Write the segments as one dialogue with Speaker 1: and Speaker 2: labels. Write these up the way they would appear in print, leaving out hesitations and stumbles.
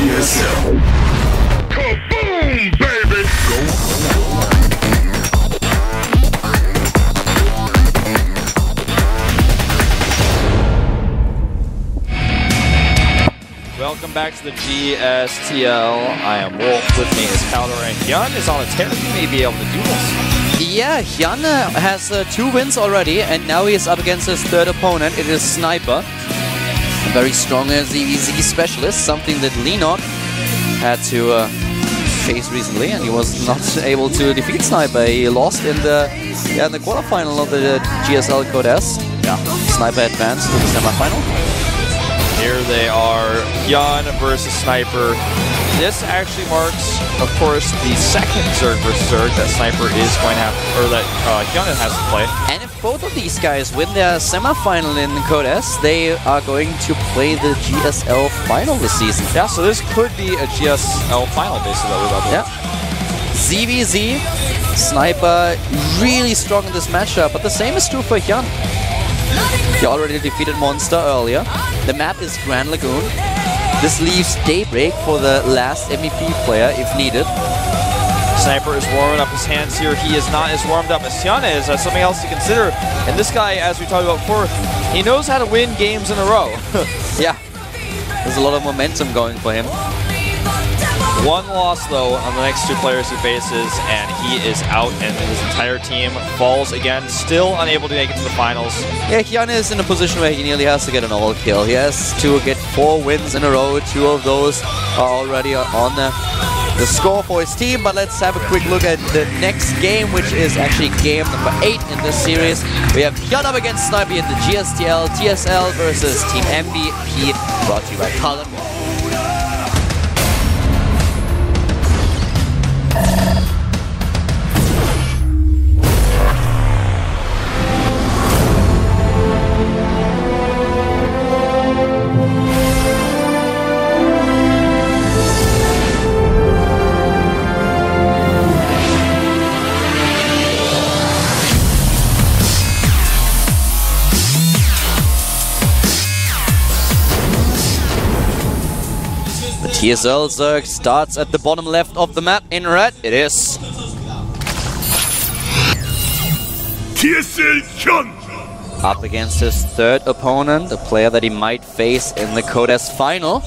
Speaker 1: GSL. Kaboom, baby!
Speaker 2: Welcome back to the GSTL. I am Wolf. With me is Calder, and Hyun is on a tear. He may be able to do this.
Speaker 3: Yeah, Hyun has 2 wins already, and now he is up against his third opponent. It is Sniper, a very strong ZVZ specialist, something that Lenok had to face recently, and he was not able to defeat Sniper. He lost in the quarterfinal of the GSL Code S. Yeah, Sniper advanced to the semifinal.
Speaker 2: Here they are, Hyun versus Sniper. This actually marks, of course, the second Zerg versus Zerg that Sniper is going to have, or that Hyun has to play.
Speaker 3: And if both of these guys win their semifinal in Code S, they are going to play the GSL final this season.
Speaker 2: Yeah, so this could be a GSL final, basically.
Speaker 3: Yeah. ZVZ, Sniper, really strong in this matchup, but the same is true for Hyun. He already defeated Monster earlier. The map is Grand Lagoon. This leaves Daybreak for the last MVP player if needed.
Speaker 2: Sniper is warming up his hands here. He is not as warmed up as Hyun is. That's something else to consider. And this guy, as we talked about before, he knows how to win games in a row.
Speaker 3: Yeah, there's a lot of momentum going for him.
Speaker 2: One loss, though, on the next 2 players he faces, and he is out, and his entire team falls again, still unable to make it to the finals.
Speaker 3: Yeah, Hyun is in a position where he nearly has to get an all kill. He has to get 4 wins in a row. 2 of those are already on the score for his team, but let's have a quick look at the next game, which is actually game number 8 in this series. We have Hyun up against Sniper in the GSTL, TSL versus Team MVP, brought to you by Colin. TSL Zerg starts at the bottom left of the map in red. It is
Speaker 1: TSL Hyun
Speaker 3: up against his third opponent, a player that he might face in the Code S final.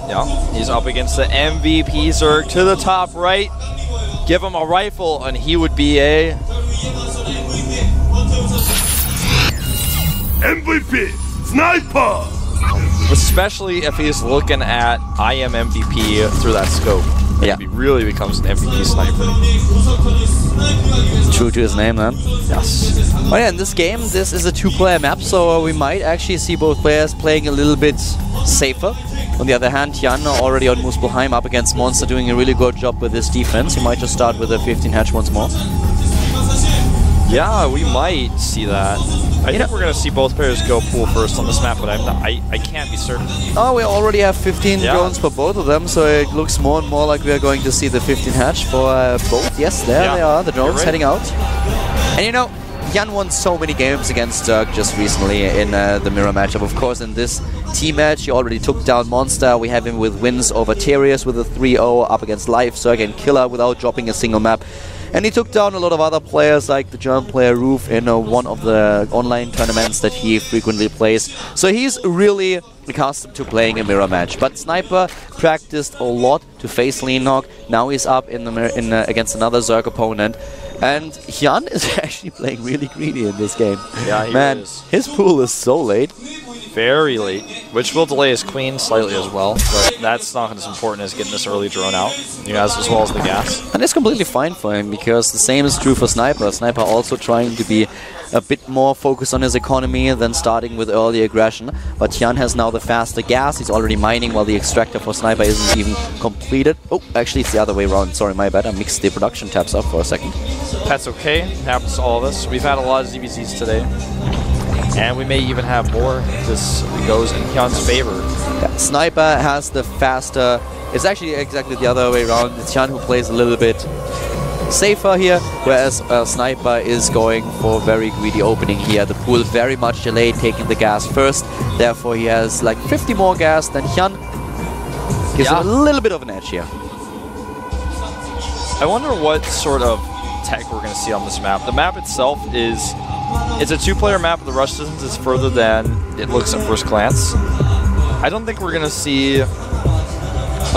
Speaker 2: Yeah, he's up against the MVP Zerg to the top right. Give him a rifle and he would be a
Speaker 1: MVP Sniper.
Speaker 2: Especially if he's looking at I am MVP through that scope.
Speaker 3: Yeah.
Speaker 2: He really becomes an MVP Sniper.
Speaker 3: True to his name, then.
Speaker 2: Yes.
Speaker 3: Oh yeah, in this game, this is a 2-player map, so we might actually see both players playing a little bit safer. On the other hand, Hyun already on Muspelheim up against Monster, doing a really good job with his defense. He might just start with a 15 hatch once more.
Speaker 2: Yeah, we might see that. I think we're going to see both players go pool first on this map, but I can't be certain.
Speaker 3: Oh, we already have 15 drones for both of them, so it looks more and more like we are going to see the 15 hatch for both. Yes, there they are, the drones heading out. And you know, Hyun won so many games against Zerg just recently in the mirror matchup. Of course, in this team match, he already took down Monster. We have him with wins over Terius with a 3-0 up against Live, Zerg and Killer without dropping a single map. And he took down a lot of other players, like the German player Ro4 in one of the online tournaments that he frequently plays. So he's really accustomed to playing a mirror match. But Sniper practiced a lot to face Lenok. Now he's up in the against another Zerg opponent. And Hyun is actually playing really greedy in this game.
Speaker 2: Yeah, he
Speaker 3: Man,
Speaker 2: is.
Speaker 3: His pool is so late.
Speaker 2: Very late, which will delay his queen slightly as well, but that's not as important as getting this early drone out, as well as the gas.
Speaker 3: And it's completely fine for him, because the same is true for Sniper. Sniper also trying to be a bit more focused on his economy than starting with early aggression. But Hyun has now the faster gas. He's already mining while the extractor for Sniper isn't even completed. Oh, actually it's the other way around. Sorry, my bad. I mixed the production tabs up for a second.
Speaker 2: That's okay. It happens to all of us. We've had a lot of ZVZs today. And we may even have more. This goes in Hyun's favor.
Speaker 3: Yeah, Sniper has the faster... It's actually exactly the other way around. It's Hyun who plays a little bit safer here, whereas Sniper is going for very greedy opening here. The pool very much delayed, taking the gas first. Therefore, he has like 50 more gas than Hyun. Gives him a little bit of an edge here.
Speaker 2: I wonder what sort of tech we're going to see on this map. The map itself is... It's a 2-player map. The rush distance is further than it looks at first glance. I don't think we're going to see a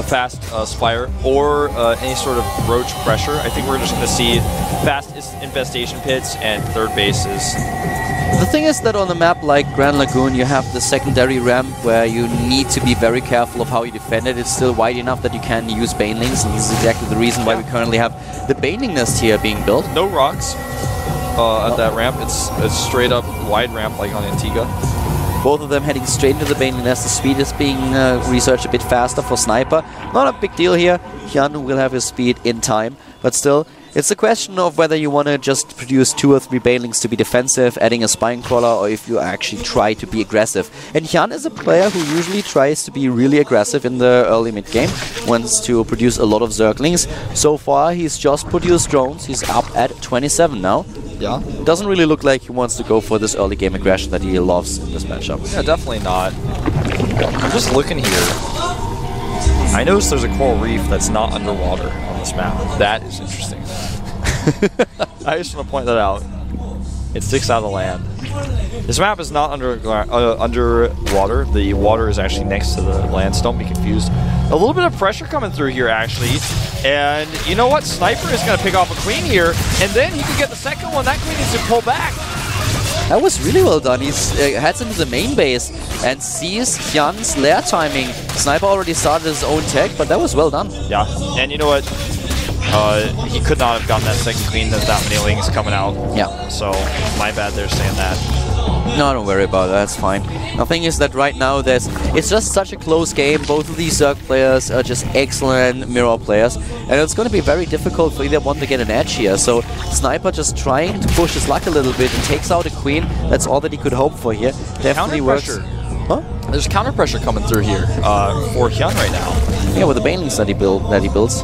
Speaker 2: fast Spire or any sort of roach pressure. I think we're just going to see fast infestation pits and third bases.
Speaker 3: The thing is that on a map like Grand Lagoon, you have the secondary ramp where you need to be very careful of how you defend it. It's still wide enough that you can use banelings, and this is exactly the reason why we currently have the baneling nest here being built.
Speaker 2: No rocks at that ramp. It's a straight up wide ramp like on Antigua.
Speaker 3: Both of them heading straight into the baneling nest. The speed is being researched a bit faster for Sniper. Not a big deal here. Hyun will have his speed in time, but still, it's a question of whether you want to just produce 2 or 3 banelings to be defensive, adding a spine crawler, or if you actually try to be aggressive. And Hyun is a player who usually tries to be really aggressive in the early mid-game, wants to produce a lot of Zerglings. So far, he's just produced drones. He's up at 27 now.
Speaker 2: Yeah.
Speaker 3: Doesn't really look like he wants to go for this early game aggression that he loves in this matchup.
Speaker 2: Yeah, definitely not. I'm just looking here. I noticed there's a coral reef that's not underwater on this map. That is interesting. I just want to point that out. It sticks out of the land. This map is not underwater. The water is actually next to the land, so don't be confused. A little bit of pressure coming through here, actually. And you know what? Sniper is going to pick off a queen here, and then he can get the second one. That queen needs to pull back.
Speaker 3: That was really well done. He heads into the main base and sees Hyun's lair timing. Sniper already started his own tech, but that was well done.
Speaker 2: Yeah, and you know what? He could not have gotten that second queen. There's that many lings coming out.
Speaker 3: Yeah.
Speaker 2: So, my bad there saying that.
Speaker 3: No, don't worry about it. That's fine. The thing is that right now it's just such a close game. Both of these Zerg players are just excellent mirror players, and it's going to be very difficult for either one to get an edge here. So Sniper just trying to push his luck a little bit and takes out a queen. That's all that he could hope for here. Definitely works. Huh?
Speaker 2: There's counter pressure coming through here for Hyun right now.
Speaker 3: Yeah, with the banelings that he builds.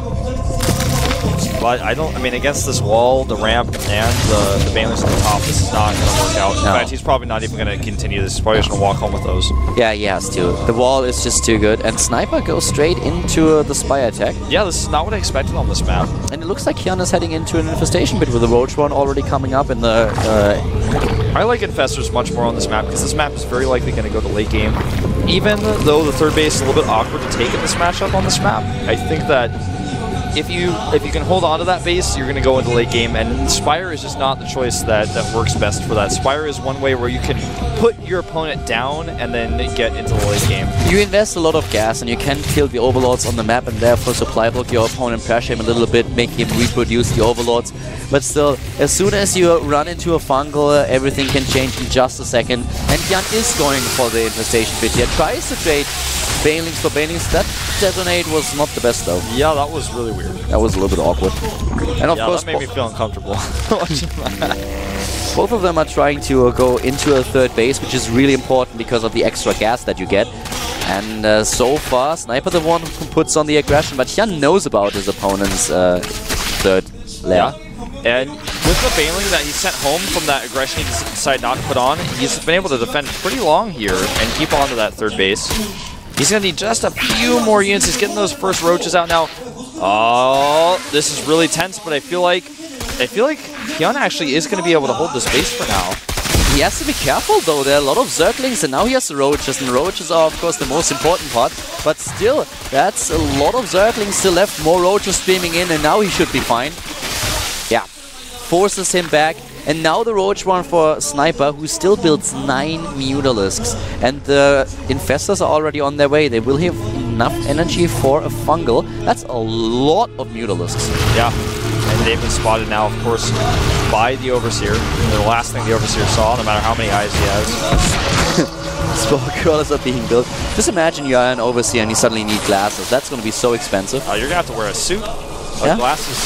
Speaker 2: But I mean, against this wall, the ramp, and the banelings on the top, this is not going to work out. In fact, he's probably not even going to continue this. He's probably just going to walk home with those.
Speaker 3: Yeah, he has to. The wall is just too good. And Sniper goes straight into the Spire attack.
Speaker 2: Yeah, this is not what I expected on this map.
Speaker 3: And it looks like Hyun is heading into an infestation pit with the Ro4 already coming up in the...
Speaker 2: I like Infestors much more on this map, because this map is very likely going to go to late game. Even though the third base is a little bit awkward to take in this matchup on this map, I think that if you can hold on to that base, you're going to go into late game, and Spire is just not the choice that works best for that. Spire is one way where you can put your opponent down and then get into the late game.
Speaker 3: You invest a lot of gas, and you can kill the overlords on the map, and therefore supply block your opponent, pressure him a little bit, make him reproduce the overlords. But still, as soon as you run into a fungal, everything can change in just a second. And Hyun is going for the infestation pit here. Tries to trade banelings for banelings. That detonate was not the best though.
Speaker 2: Yeah, that was really weird.
Speaker 3: That was a little bit awkward. And of course,
Speaker 2: that made me feel uncomfortable watching that.
Speaker 3: Both of them are trying to go into a third base, which is really important because of the extra gas that you get. And so far, Sniper the one who puts on the aggression, but Hyun knows about his opponent's third lair.
Speaker 2: Yeah. And with the baneling that he sent home from that aggression he decided not to put on, he's been able to defend pretty long here and keep on to that third base. He's going to need just a few more units. He's getting those first roaches out now. Oh, this is really tense, but I feel like Hyun actually is going to be able to hold this base for now.
Speaker 3: He has to be careful though. There are a lot of Zerglings, and now he has the roaches, and the roaches are of course the most important part. But still, that's a lot of Zerglings still left. More roaches streaming in, and now he should be fine. Yeah, forces him back. And now the roach one for Sniper, who still builds 9 Mutalisks. And the Infestors are already on their way. They will have enough energy for a fungal. That's a lot of Mutalisks.
Speaker 2: Yeah, and they've been spotted now, of course, by the Overseer. The last thing the Overseer saw, no matter how many eyes he has.
Speaker 3: Spore crawlers are being built. Just imagine you are an Overseer and you suddenly need glasses. That's going to be so expensive.
Speaker 2: You're going to have to wear a suit. A glasses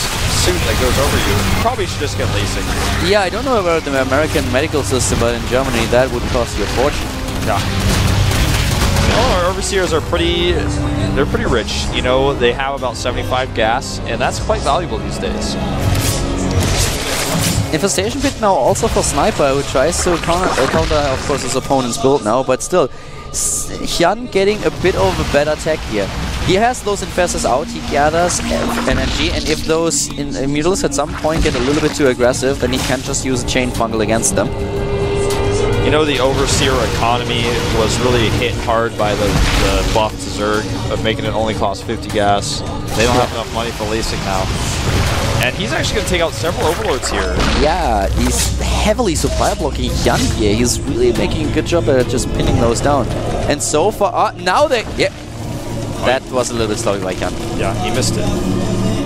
Speaker 2: suit that goes over you. Probably should just get LASIK. Yeah,
Speaker 3: I don't know about the American medical system, but in Germany that would cost you a fortune.
Speaker 2: Yeah. Our Overseers are they're pretty rich. You know, they have about 75 gas, and that's quite valuable these days.
Speaker 3: Infestation pit now also for Sniper, who tries to counter of course, his opponent's build now, but still, Hyun getting a bit of a better tech here. He has those infestors out, he gathers energy, and if those Mutalisks at some point get a little bit too aggressive, then he can just use a chain fungal against them.
Speaker 2: You know, the Overseer economy was really hit hard by the buff to Zerg of making it only cost 50 gas. They don't have enough money for LASIK now. And he's actually going to take out several Overlords here.
Speaker 3: Yeah, he's heavily supply blocking Hyun here. He's really making a good job at just pinning those down. And so far, now they... Yeah, that was a little bit slow by Hyun.
Speaker 2: Yeah, he missed it.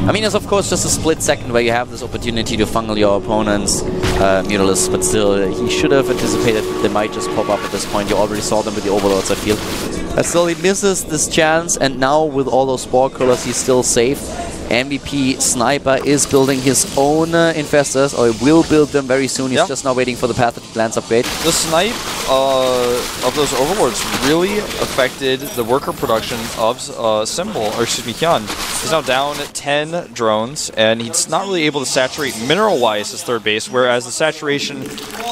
Speaker 3: I mean, it's of course just a split second where you have this opportunity to fungal your opponent's Mutalisks, but still, he should have anticipated that they might just pop up at this point. You already saw them with the Overlords, I feel. But still, he misses this chance, and now with all those Spore Curlers, he's still safe. MVP Sniper is building his own infestors, or will build them very soon. He's just now waiting for the Pathetic Glance upgrade.
Speaker 2: The snipe of those Overlords really affected the worker production of Symbol, or excuse me, Hyun. He's now down 10 drones, and he's not really able to saturate mineral-wise his third base, whereas the saturation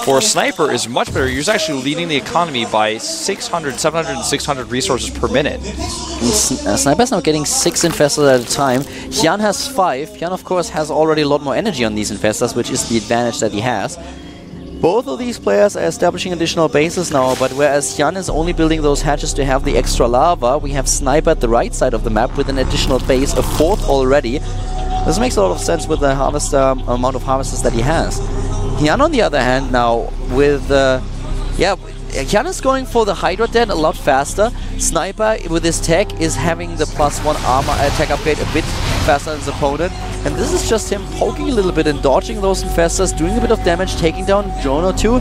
Speaker 2: for Sniper is much better. He's actually leading the economy by 600, 700, and 600 resources per minute.
Speaker 3: Sniper's now getting 6 infestors at a time. Hyun has 5. Hyun, of course, has already a lot more energy on these infestors, which is the advantage that he has. Both of these players are establishing additional bases now, but whereas Hyun is only building those hatches to have the extra lava, we have Sniper at the right side of the map with an additional base, a 4th already. This makes a lot of sense with the harvester amount of harvesters that he has. Hyun, on the other hand, now with Hyun is going for the Hydra Den a lot faster. Sniper, with his tech, is having the +1 armor attack upgrade a bit faster than his opponent. And this is just him poking a little bit and dodging those infestors, doing a bit of damage, taking down a drone or 2.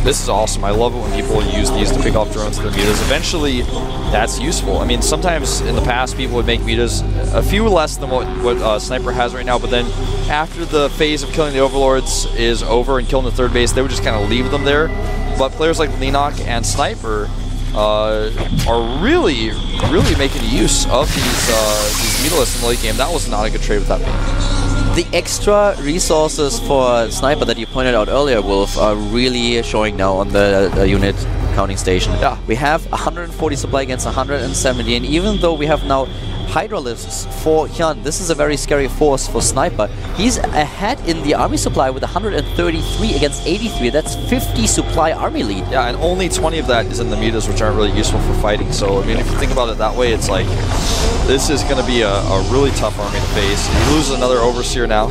Speaker 2: This is awesome. I love it when people use these to pick off drones to their mutas. Eventually, that's useful. I mean, sometimes in the past, people would make mutas a few less than what Sniper has right now, but then after the phase of killing the Overlords is over and killing the third base, they would just kind of leave them there. But players like Lenok and Sniper are really making use of these Mutalisks in the late game. That was not a good trade with that being.
Speaker 3: The extra resources for Sniper that you pointed out earlier, Wolf, are really showing now on the unit counting station.
Speaker 2: Yeah.
Speaker 3: We have 140 supply against 170, and even though we have now Hydralisks for Hyun, this is a very scary force for Sniper. He's ahead in the army supply with 133 against 83. That's 50 supply army lead.
Speaker 2: Yeah, and only 20 of that is in the mutas, which aren't really useful for fighting. So, I mean, if you think about it that way, it's like, this is going to be a really tough army to face. He loses another Overseer now.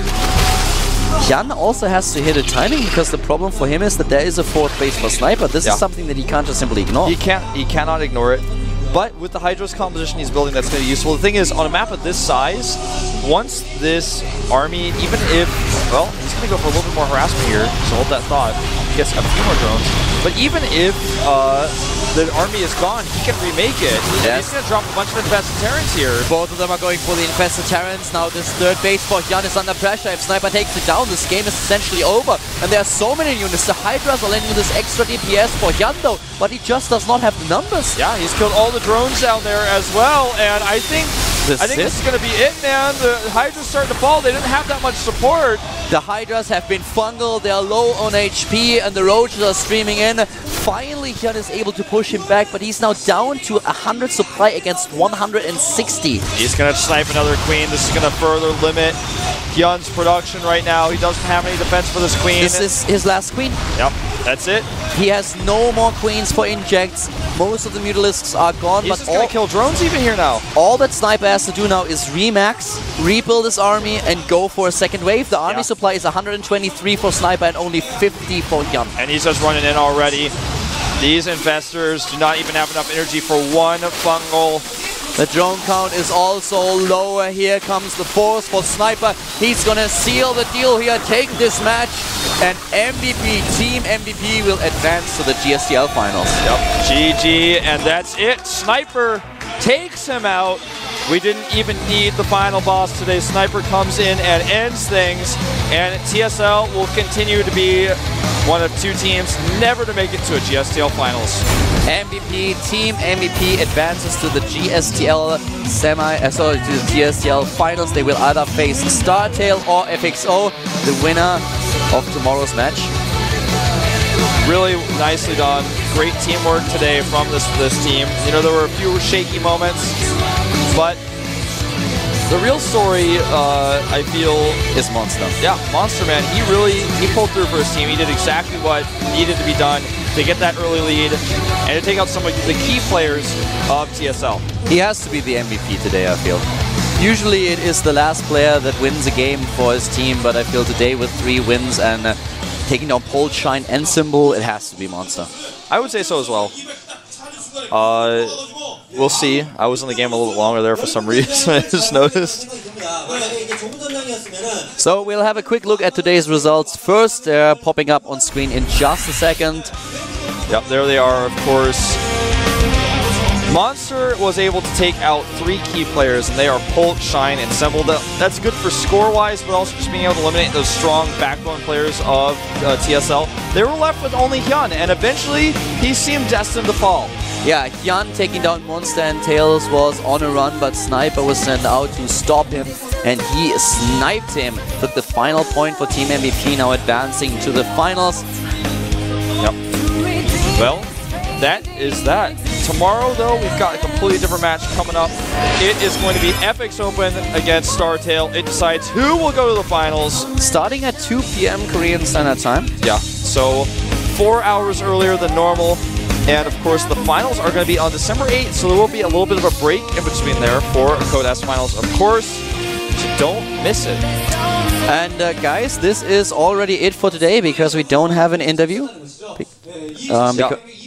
Speaker 3: Hyun also has to hit a timing, because the problem for him is that there is a 4th base for Sniper. This is something that he can't just simply ignore.
Speaker 2: He cannot ignore it. But with the Hydra's composition he's building, that's going to be useful. The thing is, on a map of this size, once this army, even if, well, he's going to go for a little bit more harassment here, so hold that thought. He gets a few more drones. But even if the army is gone, he can remake it. He's going to drop a bunch of Infested Terrans here.
Speaker 3: Both of them are going for the Infested Terrans. Now this third base for Hyun is under pressure. If Sniper takes it down, this game is essentially over. And there are so many units. The Hydras are landing this extra DPS for Hyun though, but he just does not have the numbers.
Speaker 2: Yeah, he's killed all the drones down there as well, and I think this is going to be it, man. The Hydra's starting to fall. They didn't have that much support.
Speaker 3: The Hydras have been fungal, they're low on HP, and the Roaches are streaming in. Finally, Hyun is able to push him back, but he's now down to 100 supply against 160.
Speaker 2: He's going to snipe another Queen. This is going to further limit Hyun's production right now. He doesn't have any defense for this Queen.
Speaker 3: This is his last Queen.
Speaker 2: Yep, that's it.
Speaker 3: He has no more Queens for injects. Most of the Mutalisks are gone.
Speaker 2: He's just going to kill drones even here now.
Speaker 3: All that Sniper has to do now is remax, rebuild his army, and go for a second wave. The army supply is 123 for Sniper and only 50 for Hyun.
Speaker 2: And he's just running in already. These Infestors do not even have enough energy for one fungal.
Speaker 3: The drone count is also lower. Here comes the force for Sniper. He's gonna seal the deal here, take this match, and MVP, Team MVP will advance to the GSTL finals.
Speaker 2: Yep, GG, and that's it. Sniper takes him out. We didn't even need the final boss today. Sniper comes in and ends things, and TSL will continue to be one of 2 teams never to make it to a GSTL finals.
Speaker 3: MVP, Team MVP advances to the GSTL to the GSTL finals. They will either face StarTale or FXO, the winner of tomorrow's match.
Speaker 2: Really nicely done. Great teamwork today from this team. You know, there were a few shaky moments, but the real story, I feel,
Speaker 3: is Monster.
Speaker 2: Yeah, Monster, man. He pulled through for his team. He did exactly what needed to be done to get that early lead and to take out some of the key players of TSL.
Speaker 3: He has to be the MVP today, I feel. Usually it is the last player that wins a game for his team, but I feel today with 3 wins and taking down Pole, Shine, and Symbol, it has to be Monster.
Speaker 2: I would say so as well. We'll see. I was in the game a little bit longer there for some reason. I just noticed.
Speaker 3: So we'll have a quick look at today's results first. They're popping up on screen in just a second.
Speaker 2: Yep, there they are, of course. Monster was able to take out 3 key players, and they are Pult, Shine, and Symbol. That's good for score-wise, but also just being able to eliminate those strong backbone players of TSL. They were left with only Hyun, and eventually he seemed destined to fall.
Speaker 3: Yeah, Hyun taking down Monster and Tails was on a run, but Sniper was sent out to stop him, and he sniped him. Took the final point for Team MVP, now advancing to the finals.
Speaker 2: Yep. Well, that is that. Tomorrow, though, we've got a completely different match coming up. It is going to be Epic's Open against StarTale. It decides who will go to the finals.
Speaker 3: Starting at 2 p.m. Korean Standard Time.
Speaker 2: Yeah, so 4 hours earlier than normal. And, of course, the finals are going to be on December 8th, so there will be a little bit of a break in between there for Code S finals, of course. So don't miss it.
Speaker 3: And, guys, this is already it for today because we don't have an interview.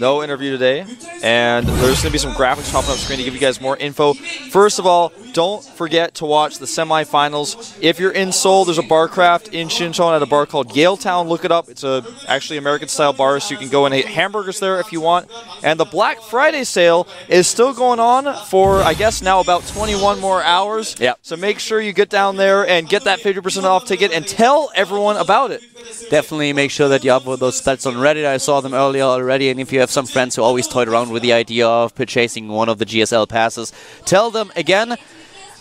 Speaker 2: No interview today, and there's going to be some graphics popping up screen to give you guys more info. First of all, don't forget to watch the semifinals. If you're in Seoul, there's a Barcraft in Shincheon at a bar called Yaletown. Look it up. It's a actually American-style bar, so you can go and eat hamburgers there if you want. And the Black Friday sale is still going on for, I guess, now about 21 more hours.
Speaker 3: Yeah.
Speaker 2: So make sure you get down there and get that 50% off ticket and tell everyone about it.
Speaker 3: Definitely make sure that you upload those stats on Reddit. I saw them earlier already, and if you have some friends who always toyed around with the idea of purchasing one of the GSL passes, tell them again.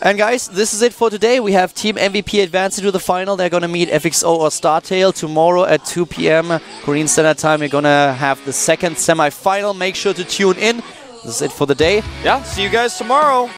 Speaker 3: And guys, this is it for today. We have Team MVP advancing to the final. They're going to meet FXO or StarTale tomorrow at 2 p.m. Korean Standard Time. We're going to have the second semi-final. Make sure to tune in. This is it for the day.
Speaker 2: Yeah, see you guys tomorrow.